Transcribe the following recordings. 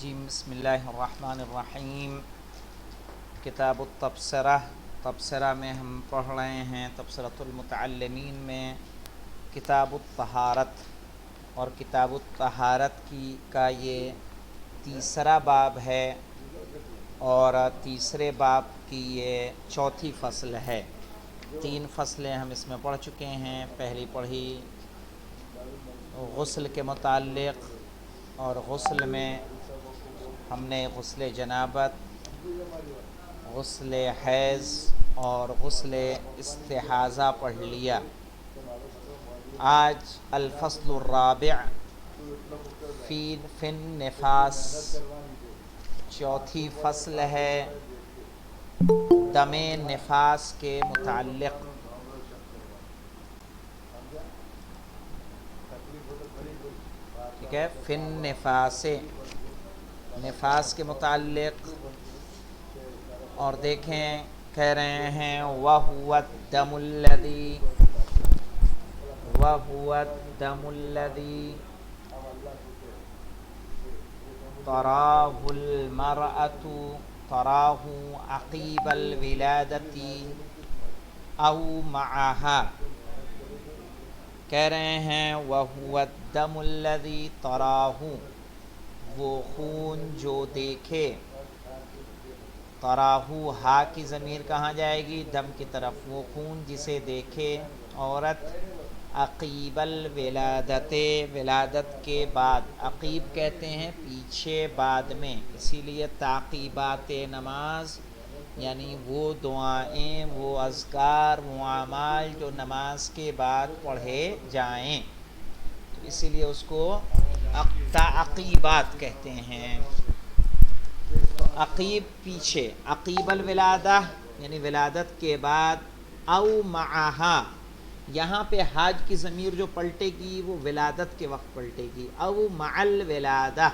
جی بسم اللہ الرحمن الرحیم۔ کتاب تبصرہ میں ہم پڑھ رہے ہیں تبصرۃ المتعلمین میں کتاب الطہارت، اور کتاب الطہارت کا یہ تیسرا باب ہے، اور تیسرے باب کی یہ چوتھی فصل ہے۔ 3 فصلیں ہم اس میں پڑھ چکے ہیں۔ پہلی پڑھی غسل کے متعلق، اور غسل میں ہم نے غسل جنابت، غسل حیض اور غسل استحاضہ پڑھ لیا۔ آج الفصل الرابع فی النفاس، چوتھی فصل ہے دم نفاس کے متعلق۔ ٹھیک ہے، فی النفاس، نفاس کے متعلق۔ اور دیکھیں کہہ رہے ہیں وَهُوَ الدَّمُ الَّذِي تَرَاهُ الْمَرْأَةُ عَقِيبَ الْوِلَادَةِ أَوْ مَعَهَا۔ کہہ رہے ہیں وَهُوَ الدَّمُ الَّذِي تَرَاهُ، وہ خون جو دیکھے، تراہو ہا کی ضمیر کہاں جائے گی؟ دم کی طرف۔ وہ خون جسے دیکھے عورت عقیب الولادت، ولادت کے بعد، عقیب کہتے ہیں پیچھے بعد میں، اسی لیے تعقیبات نماز یعنی وہ دعائیں، وہ اذکار، وہ اعمال جو نماز کے بعد پڑھے جائیں، تو اسی لیے اس کو تعقیبات کہتے ہیں۔ عقیب پیچھے، عقیب الولادہ یعنی ولادت کے بعد، او معہا، یہاں پہ حاج کی ضمیر جو پلٹے گی وہ ولادت کے وقت پلٹے گی، او مع الولادہ۔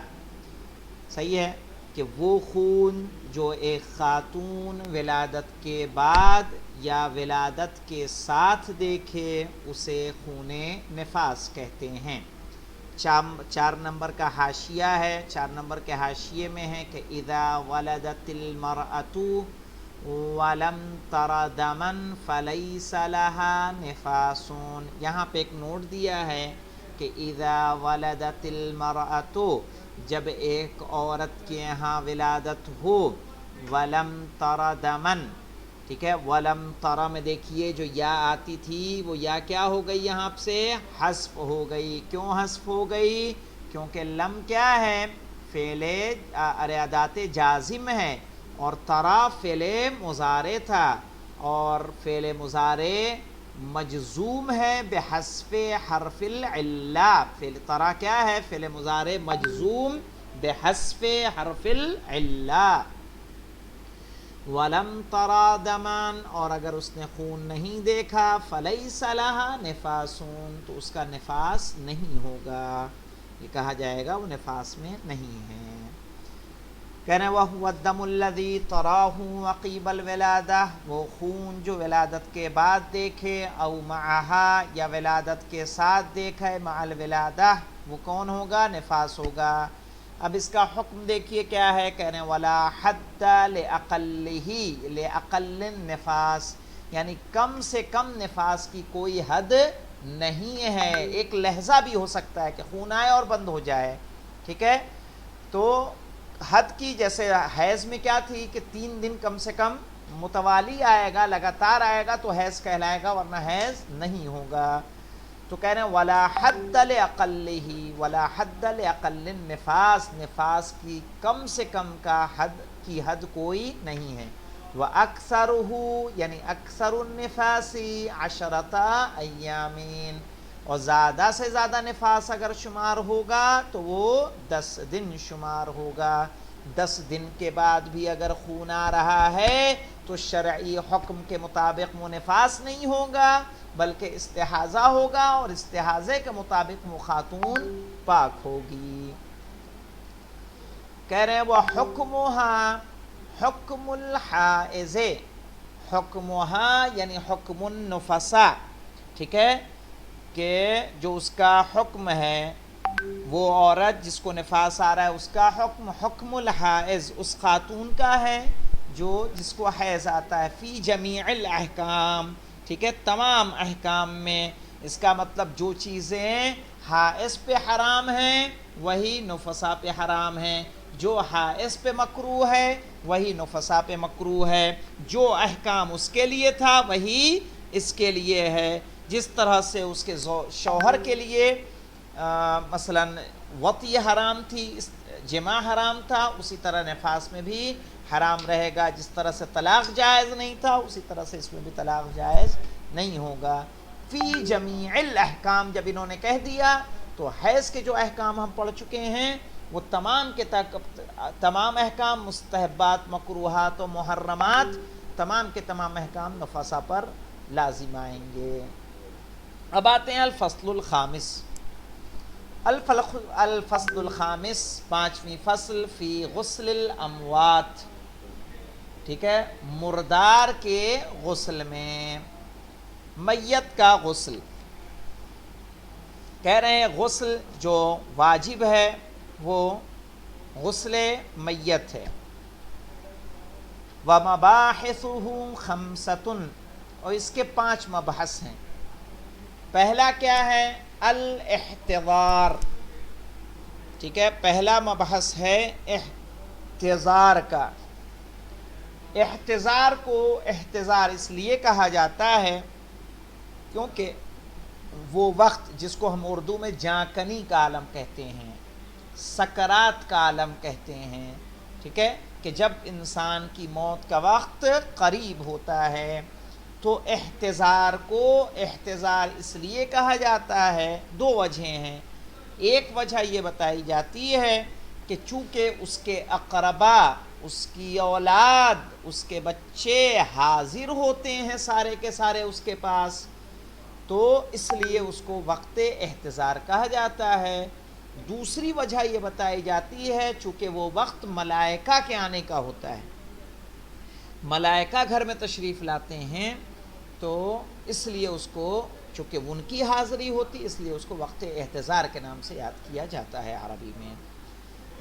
صحیح ہے کہ وہ خون جو ایک خاتون ولادت کے بعد یا ولادت کے ساتھ دیکھے اسے خون نفاس کہتے ہیں۔ 4 نمبر کا حاشیہ ہے، 4 نمبر کے حاشیے میں ہے کہ اذا ولدت المرأة ولم تر دما فلیس لها نفاس۔ یہاں پہ ایک نوٹ دیا ہے کہ اذا ولدت المرأة، جب ایک عورت کے یہاں ولادت ہو، ولم تر دما، ٹھیک ہے، ولم ترا میں دیکھیے جو یا آتی تھی وہ یا کیا ہو گئی؟ یہاں سے حذف ہو گئی۔ کیوں حذف ہو گئی؟ کیونکہ لم کیا ہے؟ فعل ادات جازم ہے، اور ترا فعل مضارع تھا، اور فعل مضارع مجزوم ہے بحذف حرف العلہ۔ فعل ترا کیا ہے؟ فعل مضارع مجزوم بحذف حرف العلہ۔ وَلَمْ تَرَى دَمًا، اور اگر اس نے خون نہیں دیکھا، فَلَيْسَ لَهَا نِفَاسٌ، تو اس کا نفاس نہیں ہوگا، یہ کہا جائے گا وہ نفاس میں نہیں ہے۔ کہنے وَهُوَ الدَّمُ الَّذِي تَرَاهُ عَقِيبَ الْوِلَادَةِ، وہ خون جو ولادت کے بعد دیکھے، او معہا یا ولادت کے ساتھ دیکھے، مع الولادہ، وہ کون ہوگا؟ نفاس ہوگا۔ اب اس کا حکم دیکھیے کیا ہے، کہنے ولا حد لأقلہ، لأقل النفاس، یعنی کم سے کم نفاس کی کوئی حد نہیں ہے۔ ایک لہجہ بھی ہو سکتا ہے کہ خون آئے اور بند ہو جائے، ٹھیک ہے، تو حد کی، جیسے حیض میں کیا تھی کہ 3 دن کم سے کم متوالی آئے گا، لگاتار آئے گا تو حیض کہلائے گا، ورنہ حیض نہیں ہوگا۔ تو کہہ رہے ہیں ولا حد لأقلہ، ولا حد لأقل النفاس، نفاس کی کم سے کم کا حد کوئی نہیں ہے۔ وَأَكْثَرُهُ، یعنی اکثر النفاس 10 ایام، اور زیادہ سے زیادہ نفاس اگر شمار ہوگا تو وہ 10 دن شمار ہوگا۔ 10 دن کے بعد بھی اگر خون آ رہا ہے تو شرعی حکم کے مطابق وہ نفاس نہیں ہوگا بلکہ استحاضہ ہوگا، اور استحاضے کے مطابق وہ خاتون پاک ہوگی۔ کہہ رہے ہیں وہ حکمها حکم الحائض، حکمها یعنی حکم النفساء، ٹھیک ہے، کہ جو اس کا حکم ہے وہ عورت جس کو نفاس آ رہا ہے اس کا حکم حکم الحائض اس خاتون کا ہے جس کو حیض آتا ہے، فی جمیع الاحکام، ٹھیک ہے، تمام احکام میں۔ اس کا مطلب جو چیزیں حائض پہ حرام ہیں وہی نفسا پہ حرام ہیں، جو حائض پہ مکروہ ہے وہی نفسا پہ مکروہ ہے، جو احکام اس کے لیے تھا وہی اس کے لیے ہے۔ جس طرح سے اس کے شوہر کے لیے مثلا وطی حرام تھی، جماع حرام تھا، اسی طرح نفاس میں بھی حرام رہے گا۔ جس طرح سے طلاق جائز نہیں تھا اسی طرح سے اس میں بھی طلاق جائز نہیں ہوگا۔ فی جمیع الاحکام جب انہوں نے کہہ دیا تو حیض کے جو احکام ہم پڑھ چکے ہیں وہ تمام احکام، مستحبات، مکروہات و محرمات، تمام کے تمام احکام نفسا پر لازم آئیں گے۔ اب آتے ہیں الفصل الخامس۔ الفصل الخامس، پانچویں فصل، فی غسل الاموات، ٹھیک ہے، مردار کے غسل میں، میت کا غسل۔ کہہ رہے ہیں غسل جو واجب ہے وہ غسل میت ہے۔ وَمَبَاحِثُهُ خَمْسَةٌ، اور اس کے 5 مبحث ہیں۔ پہلا کیا ہے؟ الاحتضار، ٹھیک ہے، پہلا مبحث ہے احتضار کا۔ احتضار کو احتضار اس لیے کہا جاتا ہے کیونکہ وہ وقت جس کو ہم اردو میں جانکنی کا عالم کہتے ہیں، سکرات کا عالم کہتے ہیں، ٹھیک ہے، کہ جب انسان کی موت کا وقت قریب ہوتا ہے تو احتضار کو احتضار اس لیے کہا جاتا ہے۔ 2 وجہیں ہیں۔ ایک وجہ یہ بتائی جاتی ہے کہ چونکہ اس کے اقربا، اس کی اولاد، اس کے بچے حاضر ہوتے ہیں سارے کے سارے اس کے پاس، تو اس لیے اس کو وقت احتضار کہا جاتا ہے۔ دوسری وجہ یہ بتائی جاتی ہے چونکہ وہ وقت ملائکہ کے آنے کا ہوتا ہے، ملائکہ گھر میں تشریف لاتے ہیں، تو اس لیے اس کو چونکہ ان کی حاضری ہوتی اس لیے اس کو وقت احتضار کے نام سے یاد کیا جاتا ہے عربی میں۔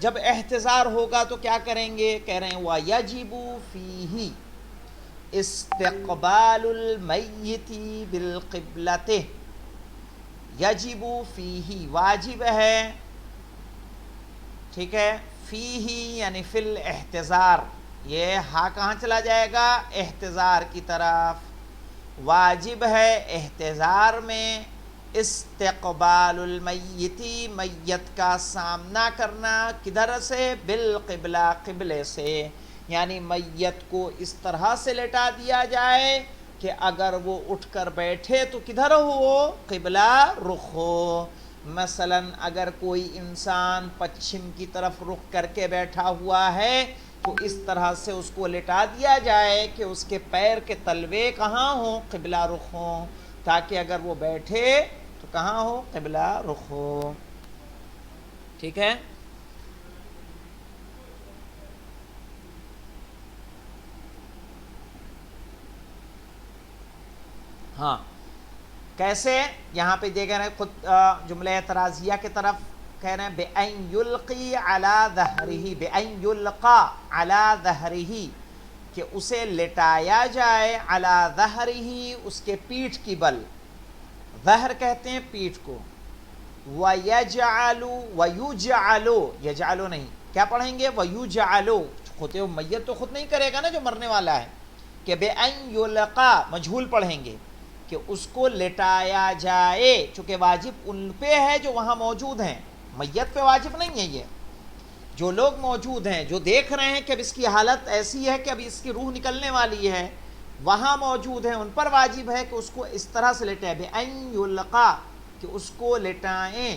جب احتضار ہوگا تو کیا کریں گے؟ کہہ رہے ہیں وَيَجِبُ فِيهِ استقبال المیت بالقبلۃ، یجب فیہ واجب ہے، ٹھیک ہے، فیہ یعنی فی الاحتضار، یہ ہاں کہاں چلا جائے گا؟ احتضار کی طرف۔ واجب ہے احتضار میں استقبال المیت، میت کا سامنا کرنا، کدھر سے؟ بالقبلہ، قبلے سے، یعنی میت کو اس طرح سے لٹا دیا جائے کہ اگر وہ اٹھ کر بیٹھے تو کدھر ہو؟ قبلہ رخ ہو۔ مثلا اگر کوئی انسان پچھم کی طرف رخ کر کے بیٹھا ہوا ہے تو اس طرح سے اس کو لٹا دیا جائے کہ اس کے پیر کے تلوے کہاں ہوں؟ قبلہ رخ ہوں، تاکہ اگر وہ بیٹھے تو کہاں ہو؟ قبلہ رخ ہو، ٹھیک ہے۔ ہاں کیسے؟ یہاں پہ دیکھ رہے ہیں خود جملہ اعتراضیہ کی طرف کہہ رہے ہیں بِأَن يُلْقِي عَلَى ظَهْرِهِ، بِأَن يُلْقَى عَلَى ظَهْرِهِ، کہ اسے لٹایا جائے عَلَى ظَهْرِهِ، اس کے پیٹھ کی بل، ظہر کہتے ہیں پیٹھ کو، وَيَجْعَلُ وَيُجْعَلُ، یجعلو نہیں، کیا پڑھیں گے؟ وَيُجْعَلُ، خود میت تو خود نہیں کرے گا نا جو مرنے والا ہے، کہ بِأَن يُلْقَى مجہول پڑھیں گے کہ اس کو لٹایا جائے، چونکہ واجب ان پہ ہے جو وہاں موجود ہیں، میت پہ واجب نہیں ہے، یہ جو لوگ موجود ہیں جو دیکھ رہے ہیں کہ اب اس کی حالت ایسی ہے کہ اب اس کی روح نکلنے والی ہے، وہاں موجود ہیں، ان پر واجب ہے کہ اس کو اس طرح سے لٹائیں، بِأَن يُلْقَى، کہ اس کو لٹائیں،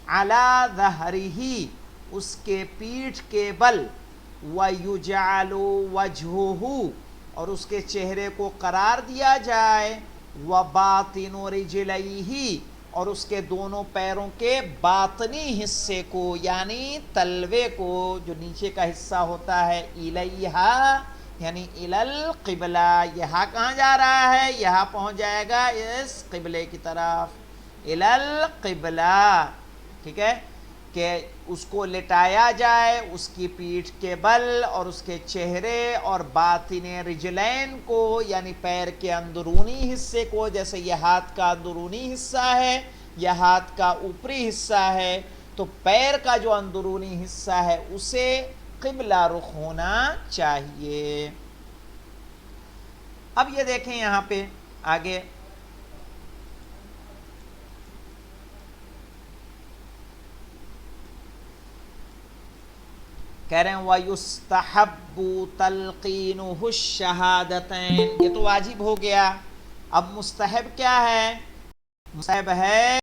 عَلَى ظَهْرِهِ، اس کے پیٹھ کے بل، وَيُجْعَلُ وَجْهُهُ، اور اس کے چہرے کو قرار دیا جائے، وَبَاطِنُ رِجْلَيْهِ، اور اس کے دونوں پیروں کے باطنی حصے کو، یعنی تلوے کو، جو نیچے کا حصہ ہوتا ہے، الیہا یعنی الالقبلہ، یہاں کہاں جا رہا ہے؟ یہاں پہنچ جائے گا اس قبلے کی طرف، الالقبلہ، ٹھیک ہے۔ کہ اس کو لٹایا جائے اس کی پیٹھ کے بل اور اس کے چہرے اور باطن رجلین کو یعنی پیر کے اندرونی حصے کو، جیسے یہ ہاتھ کا اندرونی حصہ ہے یا ہاتھ کا اوپری حصہ ہے، تو پیر کا جو اندرونی حصہ ہے اسے قبلہ رخ ہونا چاہیے۔ اب یہ دیکھیں یہاں پہ آگے کہہ رہے ہیں وَيُسْتَحَبُّ تَلْقِينُهُ الشَّهَادَتَيْن، یہ تو واجب ہو گیا۔ اب مستحب کیا ہے؟ مستحب ہے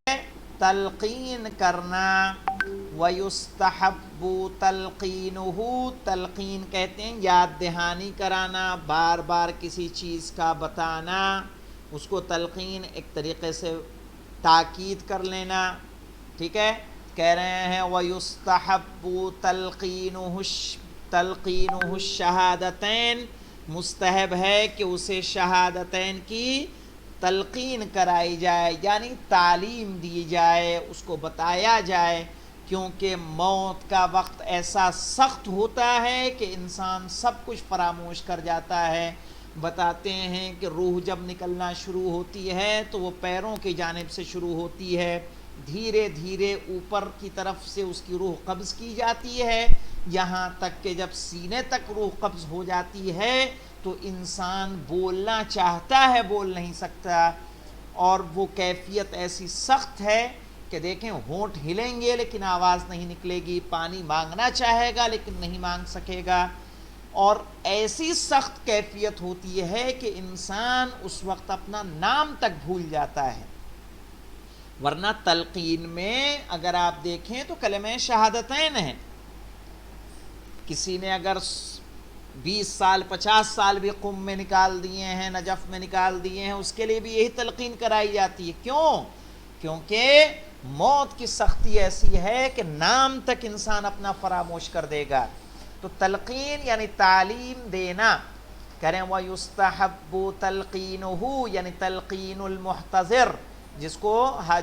تلقین کرنا۔ وَيُسْتَحَبُّ تَلْقِينُهُ، تلقین کہتے ہیں یاد دہانی کرانا، بار بار کسی چیز کا بتانا، اس کو تلقین ایک طریقے سے تاکید کر لینا، ٹھیک ہے۔ کہہ رہے ہیں وَيُسْتَحَبُّ تَلْقِينُهُ الشَّهَادَتَيْن، مستحب ہے کہ اسے شہادتین کی تلقین کرائی جائے، یعنی تعلیم دی جائے، اس کو بتایا جائے، کیونکہ موت کا وقت ایسا سخت ہوتا ہے کہ انسان سب کچھ فراموش کر جاتا ہے۔ بتاتے ہیں کہ روح جب نکلنا شروع ہوتی ہے تو وہ پیروں کی جانب سے شروع ہوتی ہے، دھیرے دھیرے اوپر کی طرف سے اس کی روح قبض کی جاتی ہے، یہاں تک کہ جب سینے تک روح قبض ہو جاتی ہے تو انسان بولنا چاہتا ہے بول نہیں سکتا، اور وہ کیفیت ایسی سخت ہے کہ دیکھیں ہونٹ ہلیں گے لیکن آواز نہیں نکلے گی، پانی مانگنا چاہے گا لیکن نہیں مانگ سکے گا، اور ایسی سخت کیفیت ہوتی ہے کہ انسان اس وقت اپنا نام تک بھول جاتا ہے۔ ورنہ تلقین میں اگر آپ دیکھیں تو کلمہ شہادتین ہیں، کسی نے اگر 20 سال 50 سال بھی قم میں نکال دیے ہیں، نجف میں نکال دیے ہیں، اس کے لیے بھی یہی تلقین کرائی جاتی ہے۔ کیوں؟ کیونکہ موت کی سختی ایسی ہے کہ نام تک انسان اپنا فراموش کر دے گا۔ تو تلقین یعنی تعلیم دینا، کریں وَيُسْتَحَبُّ تَلْقِينُهُ یعنی تلقین المحتضر، جس کو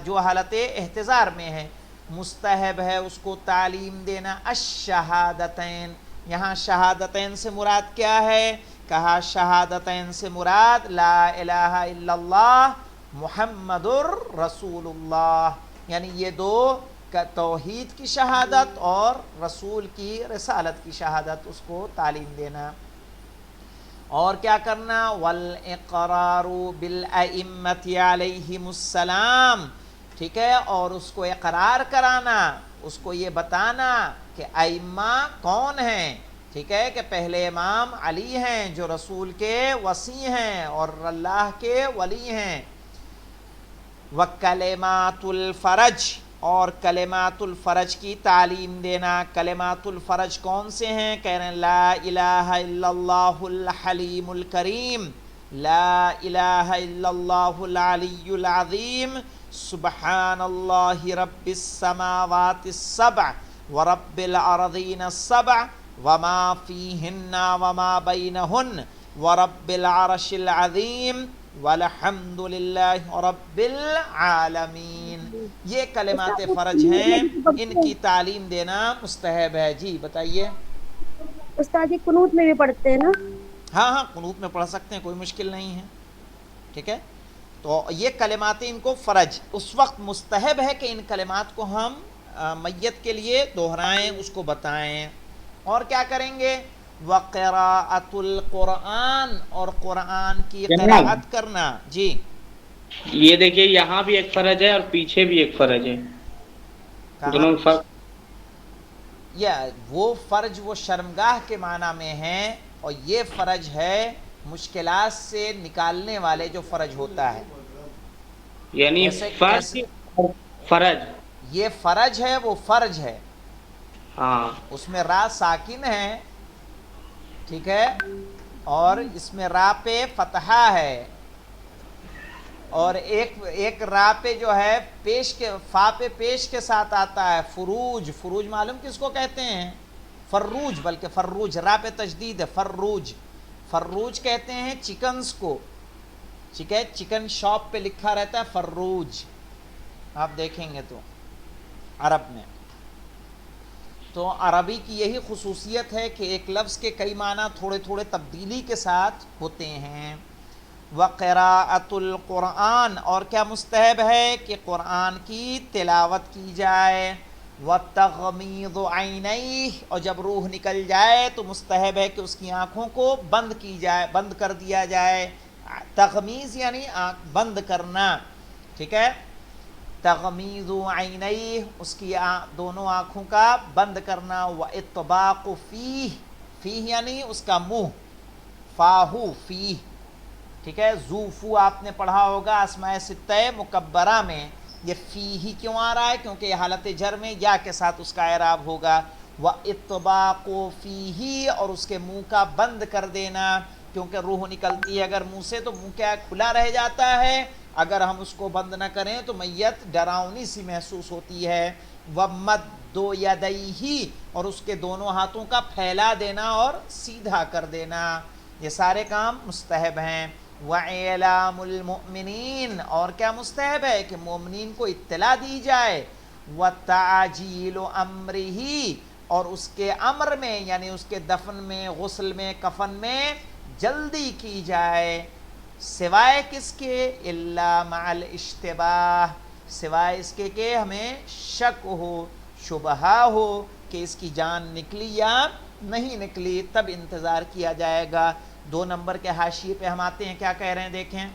جو حالت احتضار میں ہے، مستحب ہے اس کو تعلیم دینا الشہادتین۔ یہاں شہادتین سے مراد کیا ہے؟ کہا شہادتین سے مراد لا الہ الا اللہ محمد رسول اللہ، یعنی یہ دو کا توحید کی شہادت اور رسول کی رسالت کی شہادت، اس کو تعلیم دینا۔ اور کیا کرنا؟ والاقرار بالائمۃ علیہم السلام، ٹھیک ہے، اور اس کو اقرار کرانا، اس کو یہ بتانا کہ ائمہ کون ہیں، ٹھیک ہے، کہ پہلے امام علی ہیں جو رسول کے وصی ہیں اور اللہ کے ولی ہیں۔ وکلمات الفرج، اور کلمات الفرج کی تعلیم دینا۔ کلمات الفرج کون سے ہیں؟ کہہ رہے ہیں لا الہ الا اللہ الحلیم الکریم، لا الہ الا اللہ العلی العظیم، سبحان اللہ رب السماوات السبع ورب الارضین السبع وما فیہن وما بینہن ورب العرش العظیم والحمد للہ رب العالمین۔ یہ کلمات فرج ہیں، ان کی تعلیم دینا مستحب ہے۔ جی بتائیے۔ استاد جی قنوت میں بھی پڑھتے ہیں نا؟ ہاں ہاں قنوت میں پڑھ سکتے ہیں، کوئی مشکل نہیں ہے، ٹھیک ہے۔ تو یہ کلمات ان کو فرج، اس وقت مستحب ہے کہ ان کلمات کو ہم میت کے لیے دہرائیں، اس کو بتائیں۔ اور کیا کریں گے؟ وقراءۃ القرآن، اور قرآن کی قراءت کرنا۔ جی یہ دیکھیے یہاں بھی ایک فرج ہے اور پیچھے بھی ایک فرج ہے، کہاں؟ دونوں فرق۔ یا وہ فرج وہ شرمگاہ کے معنی میں ہے، اور یہ فرج ہے مشکلات سے نکالنے والے جو فرج ہوتا ہے، یعنی فرج فرج، یہ فرج ہے وہ فرج ہے، ہاں اس میں را ساکن ہے، ٹھیک ہے، اور اس میں را پہ فتحہ ہے، اور ایک را پہ جو ہے پیش کے فا پہ پیش کے ساتھ آتا ہے فروج۔ فروج معلوم کس کو کہتے ہیں؟ فروج، بلکہ فروج را پہ تشدید ہے، فروج۔ فروج کہتے ہیں چکنز کو، ٹھیک ہے، چکن شاپ پہ لکھا رہتا ہے فروج، آپ دیکھیں گے تو عرب میں۔ تو عربی کی یہی خصوصیت ہے کہ ایک لفظ کے کئی معنی تھوڑے تھوڑے تبدیلی کے ساتھ ہوتے ہیں. وقراءۃ القرآن، اور کیا مستحب ہے کہ قرآن کی تلاوت کی جائے. وتغمیض عینیہ، اور جب روح نکل جائے تو مستحب ہے کہ اس کی آنکھوں کو بند کی جائے، بند کر دیا جائے. تغمیض یعنی آنکھ بند کرنا، ٹھیک ہے. تغمیض عینیہ، اس کی دونوں آنکھوں کا بند کرنا. واطباق فیہ، فیہ یعنی اس کا منہ، فاہو فیہ، ٹھیک ہے. زوفو آپ نے پڑھا ہوگا اسماء ستہ مکبرہ میں، یہ فیہ کیوں آ رہا ہے؟ کیونکہ یہ حالت جر میں یا کے ساتھ اس کا اعراب ہوگا. واطباق فیہ، اور اس کے منہ کا بند کر دینا، کیونکہ روح نکلتی ہے اگر منہ سے تو منہ کیا کھلا رہ جاتا ہے، اگر ہم اس کو بند نہ کریں تو میت ڈراؤنی سی محسوس ہوتی ہے. ومد یدیہ، اور اس کے دونوں ہاتھوں کا پھیلا دینا اور سیدھا کر دینا، یہ سارے کام مستحب ہیں. وَإِعْلَامُ الْمُؤْمِنِينَ، اور کیا مستحب ہے کہ مومنین کو اطلاع دی جائے. وَتَعْجِيلُ أَمْرِهِ، اور اس کے امر میں یعنی اس کے دفن میں، غسل میں، کفن میں جلدی کی جائے. سوائے کس کے؟ إِلَّا مَعَ الْإِشْتِبَاهِ، سوائے اس کے کہ ہمیں شک ہو، شبہہ ہو کہ اس کی جان نکلی یا نہیں نکلی، تب انتظار کیا جائے گا. 2 نمبر کے حاشیے پہ ہم آتے ہیں، کیا کہہ رہے ہیں دیکھیں.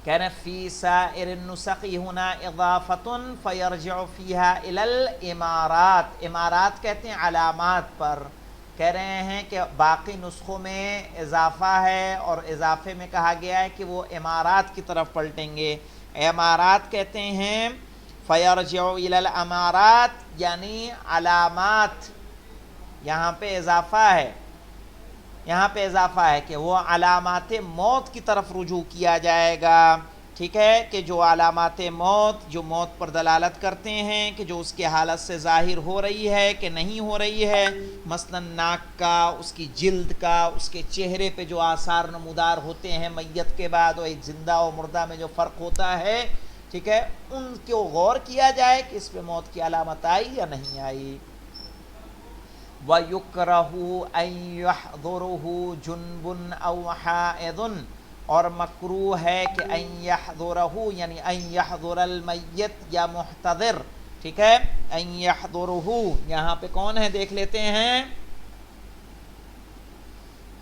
کہہ رہے ہیں فی سائر النسخ ہنا اضافۃ فیرجع فیہا الی الامارات، امارات کہتے ہیں علامات پر. کہہ رہے ہیں کہ باقی نسخوں میں اضافہ ہے اور اضافے میں کہا گیا ہے کہ وہ امارات کی طرف پلٹیں گے. امارات کہتے ہیں فیرجع الی الامارات یعنی علامات، یہاں پہ اضافہ ہے، یہاں پہ اضافہ ہے کہ وہ علامات موت کی طرف رجوع کیا جائے گا. ٹھیک ہے، کہ جو علامات موت جو موت پر دلالت کرتے ہیں کہ جو اس کی حالت سے ظاہر ہو رہی ہے کہ نہیں ہو رہی ہے، مثلا ناک کا، اس کی جلد کا، اس کے چہرے پہ جو آثار نمودار ہوتے ہیں میت کے بعد، اور ایک زندہ و مردہ میں جو فرق ہوتا ہے، ٹھیک ہے، ان کو غور کیا جائے کہ اس پہ موت کی علامت آئی یا نہیں آئی. وَيُكْرَهُ أَن يَحْضُرَهُ جُنْبٌ أَوْ حَائِضٌ، اور مکروہ ہے کہ ان يحضرہ یعنی ان يحضر المیت یا محتضر. ٹھیک ہے، ان يحضرہ یہاں پہ کون ہے دیکھ لیتے ہیں.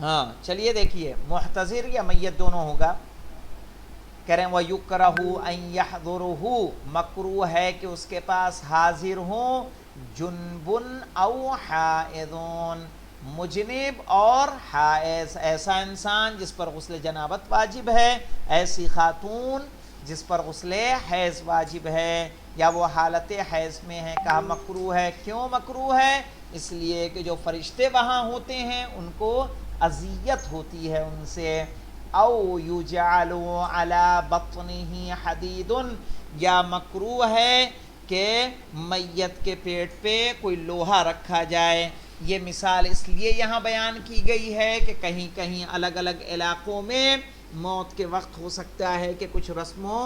ہاں چلیے دیکھیے، محتضر یا میت دونوں ہوگا. کہہ رہے ہیں وَيُكْرَهُ أَن يَحْضُرَهُ، مکروہ ہے کہ اس کے پاس حاضر ہوں، جنبن او حائضون، مجنب اور حائض، ایسا انسان جس پر غسل جنابت واجب ہے، ایسی خاتون جس پر غسل حیض واجب ہے، یا وہ حالت حیض میں ہے. کہا مکروہ ہے. کیوں مکروہ ہے؟ اس لیے کہ جو فرشتے وہاں ہوتے ہیں ان کو اذیت ہوتی ہے ان سے. او یجعل علی بطنہ حدید، یا مکروہ ہے کہ میت کے پیٹ پہ کوئی لوہا رکھا جائے. یہ مثال اس لیے یہاں بیان کی گئی ہے کہ کہیں کہیں الگ الگ علاقوں میں موت کے وقت ہو سکتا ہے کہ کچھ رسم و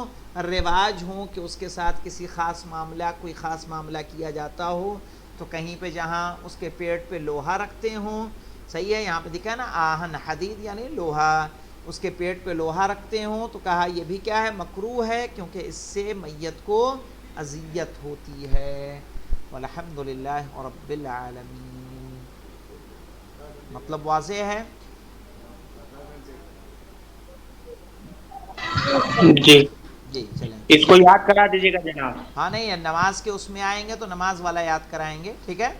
رواج ہوں کہ اس کے ساتھ کسی خاص معاملہ، کوئی خاص معاملہ کیا جاتا ہو، تو کہیں پہ جہاں اس کے پیٹ پہ لوہا رکھتے ہوں. صحیح ہے، یہاں پہ دکھا نا آہن حدید یعنی لوہا، اس کے پیٹ پہ لوہا رکھتے ہوں، تو کہا یہ بھی کیا ہے، مکروہ ہے، کیونکہ اس سے میت کو اذیت ہوتی ہے. والحمد للہ رب العالمین. مطلب واضح ہے؟ جی جی چلیں. اس کو یاد کرا دیجیے گا جناب. ہاں نہیں، نماز کے اس میں آئیں گے تو نماز والا یاد کرائیں گے. ٹھیک ہے،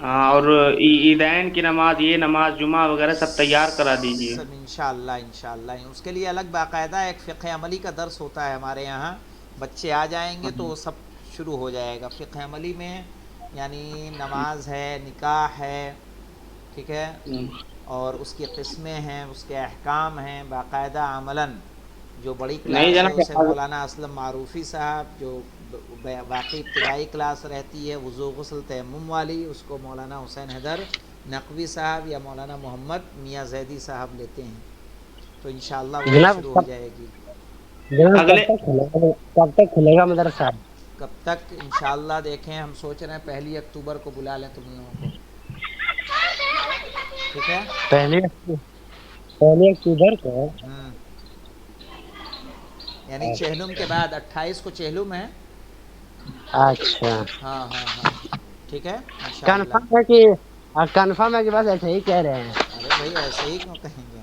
ہاں، اور عیدین کی نماز، یہ نماز جمعہ وغیرہ سب تیار کرا دیجیے. سب انشاءاللہ. اس کے لیے الگ باقاعدہ ایک فقہ عملی کا درس ہوتا ہے ہمارے یہاں. بچے آ جائیں گے تو سب شروع ہو جائے گا فقہ عملی میں، یعنی نماز ہے، نکاح ہے، ٹھیک ہے، اور اس کی قسمیں ہیں، اس کے احکام ہیں باقاعدہ عملاً. جو بڑی نہیں کلاس ہے اسے جناب، مولانا اسلم معروفی صاحب، جو باقی ابتدائی کلاس رہتی ہے وضو غسل تیمم والی، اس کو مولانا حسین حیدر نقوی صاحب یا مولانا محمد میاں زیدی صاحب لیتے ہیں. تو انشاءاللہ وہ بھی جناب شروع ہو جائے گی. جناب اگلے کب تک کھلے گا مدرسہ؟ کب تک انشاءاللہ دیکھیں، ہم سوچ رہے ہیں 1 اکتوبر کو بلا لیں تم لوگوں کو، ٹھیک ہے؟ پہلے اکتوبر کو، یعنی چہلم کے بعد 28 کو چہلم ہے. اچھا ہاں ہاں ہاں ٹھیک ہے انشاءاللہ. کنفرم ہے کہ بس ایسے ہی کہہ رہے ہیں؟ ارے بھائی ایسے ہی کیوں کہیں گے.